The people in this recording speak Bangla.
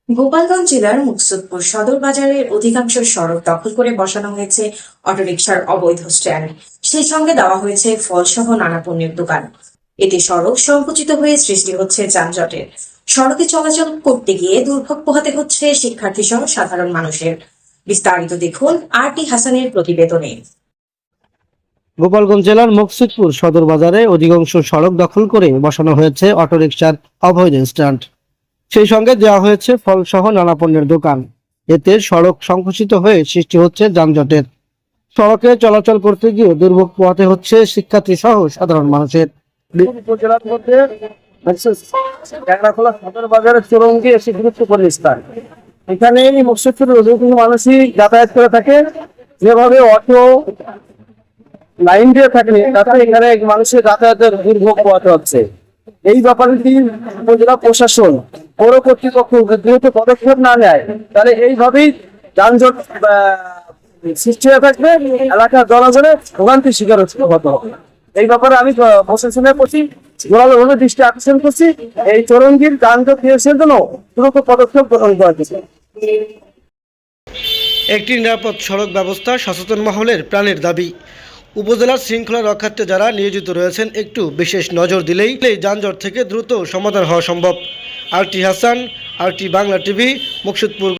গোপালগঞ্জ জেলার মুকসুদপুর সদর বাজারের অধিকাংশ সড়ক দখল করে বসানো হয়েছে অটোরিকশার অবৈধ স্ট্যান্ড। সেই সঙ্গে দেওয়া হয়েছে ফলসহ নানা পণ্যের দোকান। এতে সড়ক সংকুচিত হয়ে সৃষ্টি হচ্ছে যানজটের। সড়কে চলাচল করতে গিয়ে দুর্ভোগ পোহাতে হচ্ছে শিক্ষার্থী সহ সাধারণ মানুষের। বিস্তারিত দেখুন RT হাসানের প্রতিবেদনে। গোপালগঞ্জ জেলার মুকসুদপুর সদর বাজারে অধিকাংশ সড়ক দখল করে বসানো হয়েছে অটোরিকশার অবৈধ স্ট্যান্ড। সেই সঙ্গে দেওয়া হয়েছে ফলসহ নানা পণ্যের দোকান। এতে সড়ক সংকুচিত হয়ে সৃষ্টি হচ্ছে যানজটের। সড়কে চলাচল করতে গিয়ে দুর্ভোগ পোহাতে হচ্ছে শিক্ষার্থী সহ সাধারণ মানুষের। উপজেলার মধ্যে সদর বাজারের চৌরঙ্গি একটি গুরুত্বপূর্ণ স্থান। এখানে মুকসুদপুরের অধিকাংশ মানুষই যাতায়াত করে থাকে। যেভাবে অটো লাইন দিয়ে থাকেনি তাতে এখানে মানুষের যাতায়াতের দুর্ভোগ পোহাতে হচ্ছে। এই ব্যাপারে যদি উপজেলা প্রশাসন পৌর কর্তৃপক্ষ দ্রুত পদক্ষেপ না নেয় তাহলে এইভাবেই যানজট সৃষ্টি হয়ে থাকবে, এলাকার জনগণের ভোগান্তির শিকার হতে হবে। এই ব্যাপারে আমি প্রশাসনের প্রতি জোরালোভাবে দৃষ্টি আকর্ষণ করছি। এই চৌরঙ্গির যানজট নিরসনের জন্য দ্রুত পদক্ষেপ গ্রহণ করা হয়েছে। একটি নিরাপদ সড়ক ব্যবস্থা সচেতন মহলের প্রাণের দাবি। উপজেলার শৃঙ্খলা রক্ষার্থে যারা নিয়োজিত রয়েছেন একটু বিশেষ নজর দিলেই যানজট থেকে দ্রুত সমাধান হওয়া সম্ভব। RT Hasan, RT Bangla TV, Muksudpur.